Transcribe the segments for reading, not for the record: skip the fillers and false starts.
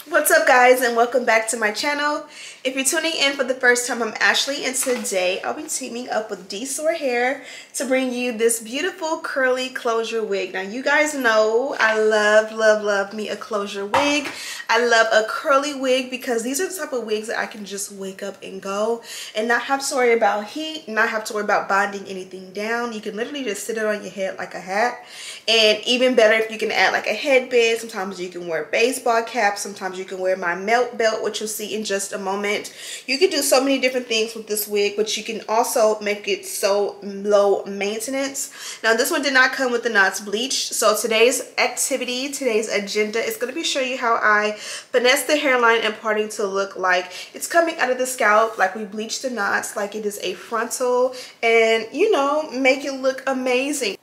What's up guys, and welcome back to my channel. If you're tuning in for the first time, I'm Ashley, and today I'll be teaming up with Dsoar Hair to bring you this beautiful curly closure wig. Now you guys know I love me a closure wig. I love a curly wig because these are the type of wigs that I can just wake up and go and not have to worry about heat, not have to worry about bonding anything down. You can literally just sit it on your head like a hat, and even better if you can add like a headband. Sometimes you can wear baseball caps, sometimes you can wear my melt belt, which you'll see in just a moment. You can do so many different things with this wig, but you can also make it so low maintenance. Now this one did not come with the knots bleached, so today's activity, today's agenda is going to be showing you how I finesse the hairline and parting to look like it's coming out of the scalp, like we bleached the knots, like it is a frontal, and you know, make it look amazing.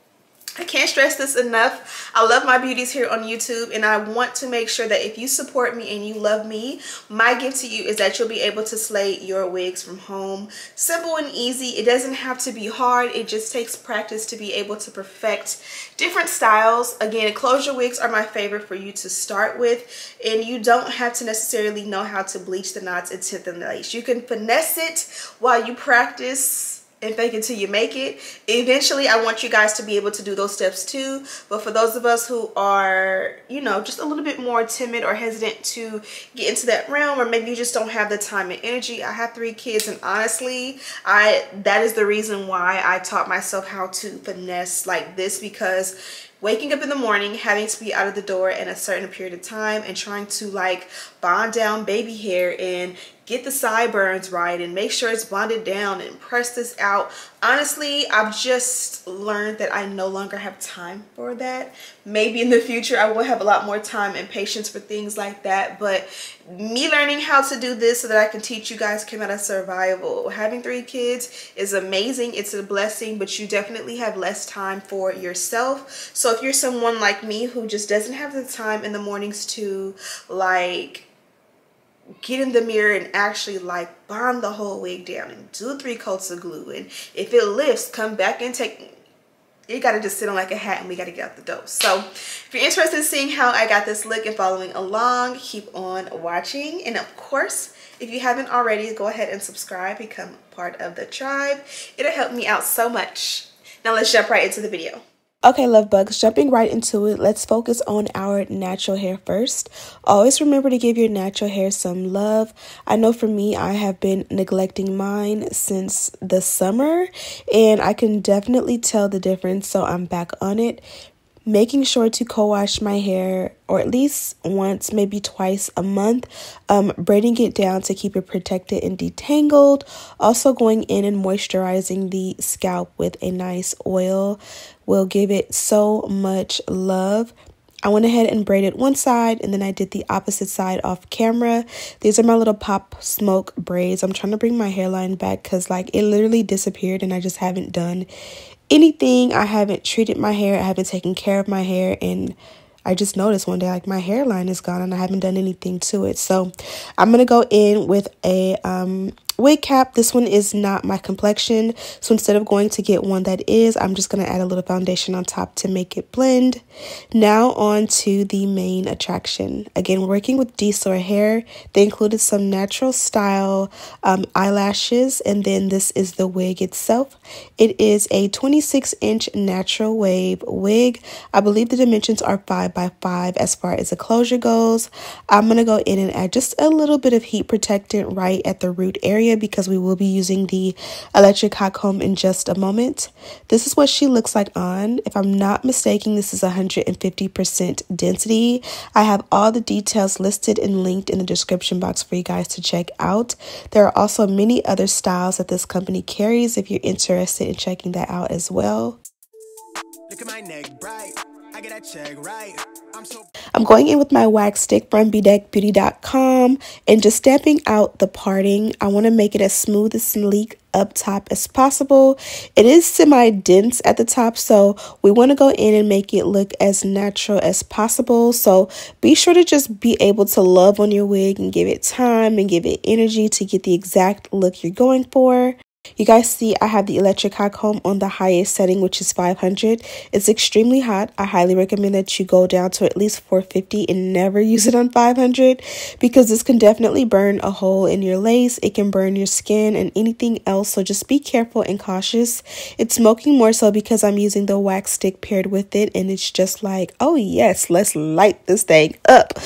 I can't stress this enough. I love my beauties here on YouTube, and I want to make sure that if you support me and you love me, my gift to you is that you'll be able to slay your wigs from home. Simple and easy. It doesn't have to be hard. It just takes practice to be able to perfect different styles. Again, closure wigs are my favorite for you to start with, and you don't have to necessarily know how to bleach the knots and tip them lace. You can finesse it while you practice and fake it till you make it. Eventually, I want you guys to be able to do those steps too. But for those of us who are, you know, just a little bit more timid or hesitant to get into that realm, or maybe you just don't have the time and energy. I have 3 kids, and honestly, that is the reason why I taught myself how to finesse like this, because waking up in the morning, having to be out of the door in a certain period of time, and trying to like bond down baby hair and get the sideburns right and make sure it's bonded down and press this out. Honestly, I've just learned that I no longer have time for that. Maybe in the future I will have a lot more time and patience for things like that, but me learning how to do this so that I can teach you guys came out of survival. Having 3 kids is amazing. It's a blessing, but you definitely have less time for yourself. So if you're someone like me who just doesn't have the time in the mornings to like get in the mirror and actually like bond the whole wig down and do 3 coats of glue, and if it lifts, come back and take it, gotta just sit on like a hat, and we gotta get out the door. So if you're interested in seeing how I got this look and following along, keep on watching. And of course, if you haven't already, go ahead and subscribe, become part of the tribe. It'll help me out so much. Now let's jump right into the video. Okay, love bugs, jumping right into it, let's focus on our natural hair first. Always remember to give your natural hair some love. I know for me, I have been neglecting mine since the summer, and I can definitely tell the difference, so I'm back on it. Making sure to co-wash my hair, or at least once, maybe twice a month. Braiding it down to keep it protected and detangled. Also going in and moisturizing the scalp with a nice oil will give it so much love. I went ahead and braided one side, and then I did the opposite side off camera. These are my little pop smoke braids. I'm trying to bring my hairline back because like it literally disappeared, and I just haven't done anything. I haven't treated my hair. I haven't taken care of my hair, and I just noticed one day like my hairline is gone and I haven't done anything to it. So I'm gonna go in with a wig cap. This one is not my complexion, so instead of going to get one that is, I'm just going to add a little foundation on top to make it blend. Now on to the main attraction. Again, we're working with Dsoar Hair. They included some natural style eyelashes, and then this is the wig itself. It is a 26-inch natural wave wig. I believe the dimensions are 5x5 as far as the closure goes. I'm going to go in and add just a little bit of heat protectant right at the root area, because we will be using the electric hot comb in just a moment. This is what she looks like on. If I'm not mistaken, this is 150% density. I have all the details listed and linked in the description box for you guys to check out. There are also many other styles that this company carries if you're interested in checking that out as well. Look at my neck bright. I get that check right. I'm going in with my wax stick from bedeckbeauty.com and just stamping out the parting. I want to make it as smooth and sleek up top as possible. It is semi-dense at the top, so we want to go in and make it look as natural as possible. So be sure to just be able to love on your wig and give it time and give it energy to get the exact look you're going for. You guys see I have the electric hot comb on the highest setting, which is 500. It's extremely hot. I highly recommend that you go down to at least 450 and never use it on 500 because this can definitely burn a hole in your lace. It can burn your skin and anything else, so just be careful and cautious. It's smoking more so because I'm using the wax stick paired with it, and it's just like, oh yes, let's light this thing up.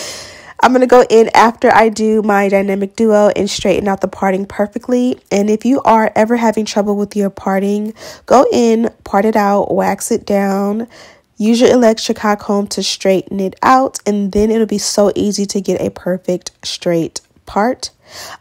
I'm going to go in after I do my dynamic duo and straighten out the parting perfectly. And if you are ever having trouble with your parting, go in, part it out, wax it down, use your electric hot comb to straighten it out, and then it'll be so easy to get a perfect straight part.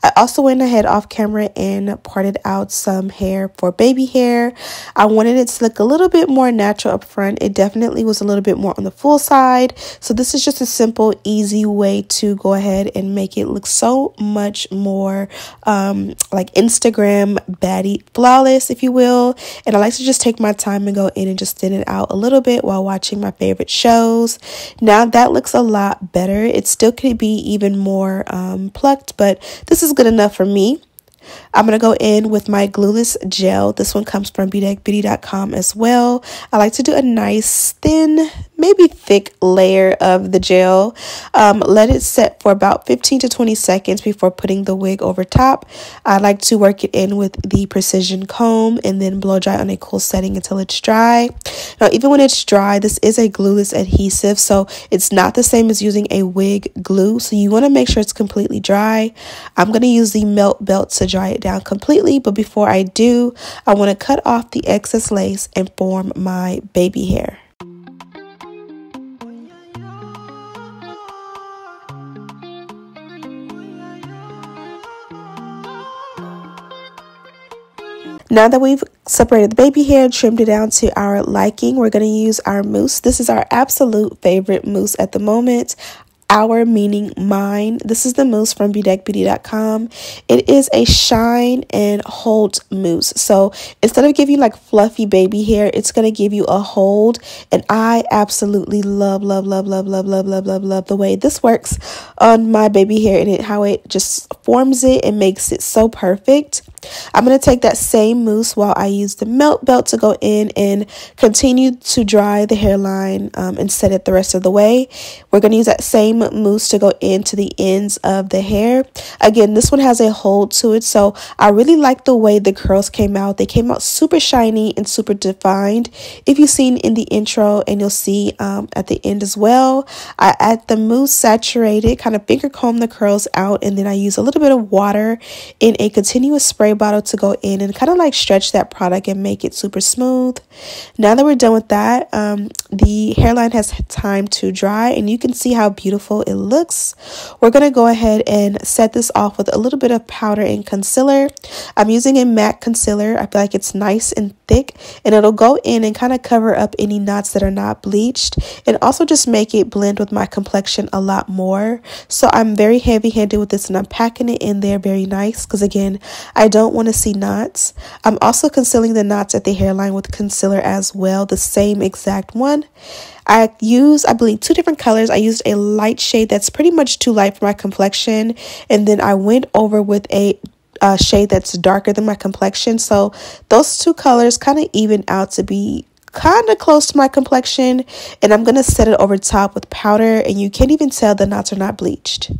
I also went ahead off camera and parted out some hair for baby hair. I wanted it to look a little bit more natural up front. It definitely was a little bit more on the full side. So this is just a simple, easy way to go ahead and make it look so much more like Instagram baddie flawless, if you will. And I like to just take my time and go in and just thin it out a little bit while watching my favorite shows. Now that looks a lot better. It still could be even more plucked, but this is good enough for me. I'm going to go in with my glueless gel. This one comes from Bedeck.com as well. I like to do a nice thin, maybe thick layer of the gel. Let it set for about 15 to 20 seconds before putting the wig over top. I like to work it in with the precision comb and then blow dry on a cool setting until it's dry. Now, even when it's dry, this is a glueless adhesive, so it's not the same as using a wig glue. So you want to make sure it's completely dry. I'm going to use the melt belt to dry it down completely, but before I do, I want to cut off the excess lace and form my baby hair. Now that we've separated the baby hair and trimmed it down to our liking, we're going to use our mousse. This is our absolute favorite mousse at the moment. Our meaning mine. This is the mousse from Bedeck.com. It is a shine and hold mousse. So instead of giving like fluffy baby hair, it's going to give you a hold. And I absolutely love the way this works on my baby hair and how it just forms it and makes it so perfect. I'm going to take that same mousse while I use the melt belt to go in and continue to dry the hairline and set it the rest of the way. We're going to use that same mousse to go into the ends of the hair. Again, this one has a hold to it, so I really like the way the curls came out. They came out super shiny and super defined. If you've seen in the intro, and you'll see at the end as well, I add the mousse saturated, kind of finger comb the curls out, and then I use a little bit of water in a continuous spray bottle to go in and kind of like stretch that product and make it super smooth. Now that we're done with that, the hairline has time to dry, and you can see how beautiful it looks. We're going to go ahead and set this off with a little bit of powder and concealer. I'm using a matte concealer. I feel like it's nice and thick, and it'll go in and kind of cover up any knots that are not bleached, and also just make it blend with my complexion a lot more. So I'm very heavy-handed with this, and I'm packing it in there very nice because, again, I don't want to see knots. I'm also concealing the knots at the hairline with concealer as well, the same exact one. I believe, two different colors. I used a light shade that's pretty much too light for my complexion, and then I went over with a shade that's darker than my complexion. So those two colors kind of even out to be kind of close to my complexion, and I'm going to set it over top with powder, and you can't even tell the knots are not bleached.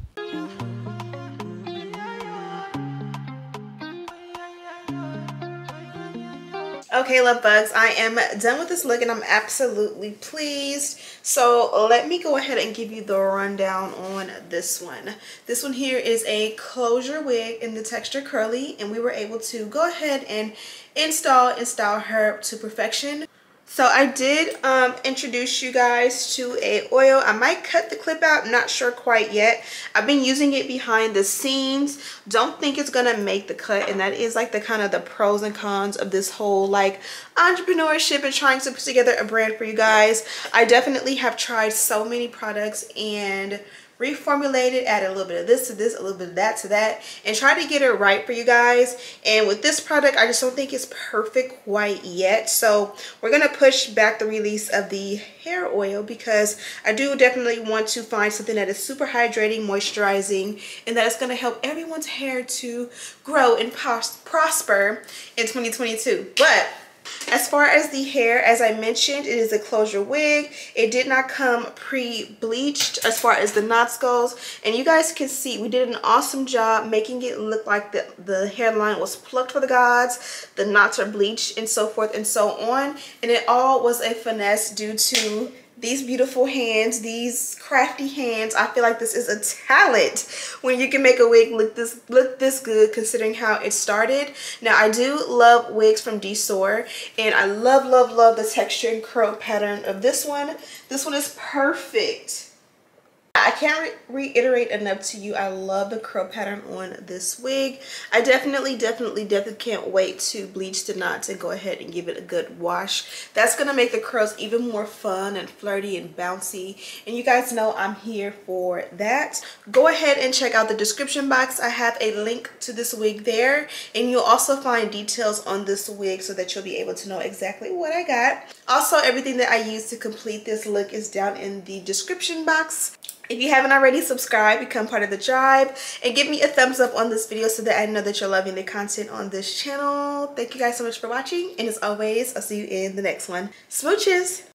Okay, love bugs, I am done with this look and I'm absolutely pleased. So let me go ahead and give you the rundown on this one. This one here is a closure wig in the texture curly, and we were able to go ahead and install and style her to perfection. So I did introduce you guys to a oil. I might cut the clip out, not sure quite yet. I've been using it behind the scenes. Don't think it's gonna make the cut, and that is like the kind of the pros and cons of this whole like entrepreneurship and trying to put together a brand for you guys. I definitely have tried so many products, and reformulate it, add a little bit of this to this, a little bit of that to that, and try to get it right for you guys. And with this product, I just don't think it's perfect quite yet. So we're gonna push back the release of the hair oil because I do definitely want to find something that is super hydrating, moisturizing, and that is gonna help everyone's hair to grow and prosper in 2022. But as far as the hair, as I mentioned, it is a closure wig. It did not come pre-bleached as far as the knots goes. And you guys can see we did an awesome job making it look like the hairline was plucked for the gods. The knots are bleached and so forth and so on. And it all was a finesse due to these beautiful hands, these crafty hands. I feel like this is a talent when you can make a wig look this good, considering how it started. Now, I do love wigs from Dsoar, and I love the texture and curl pattern of this one. This one is perfect. I can't reiterate enough to you, I love the curl pattern on this wig. I definitely can't wait to bleach the knots and go ahead and give it a good wash. That's gonna make the curls even more fun and flirty and bouncy, and you guys know I'm here for that. Go ahead and check out the description box. I have a link to this wig there, and you'll also find details on this wig so that you'll be able to know exactly what I got. Also, everything that I used to complete this look is down in the description box. If you haven't already, subscribe, become part of the tribe, and give me a thumbs up on this video so that I know that you're loving the content on this channel. Thank you guys so much for watching, and as always, I'll see you in the next one. Smooches!